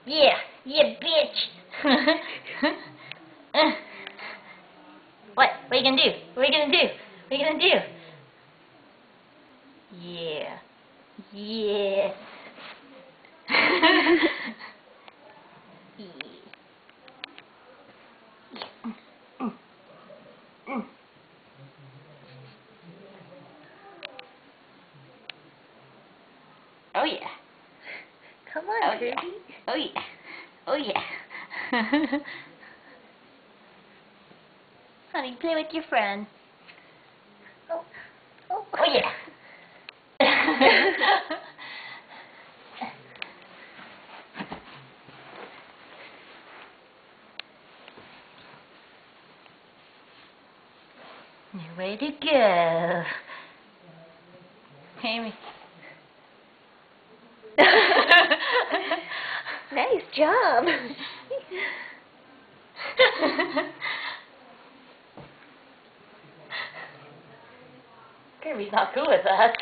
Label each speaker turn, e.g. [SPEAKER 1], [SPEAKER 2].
[SPEAKER 1] Yeah, yeah, bitch. What? What are you gonna do? What are you gonna do? What are you gonna do? Yeah. Yeah. Oh yeah.
[SPEAKER 2] Come on,
[SPEAKER 1] Oh
[SPEAKER 2] Kirby.
[SPEAKER 1] yeah. Oh yeah. Oh yeah. Honey, play with your friend.
[SPEAKER 2] Oh. Oh.
[SPEAKER 1] Oh yeah. You're ready to go. Amy.
[SPEAKER 2] Nice job.
[SPEAKER 1] Kirby's not cool with that.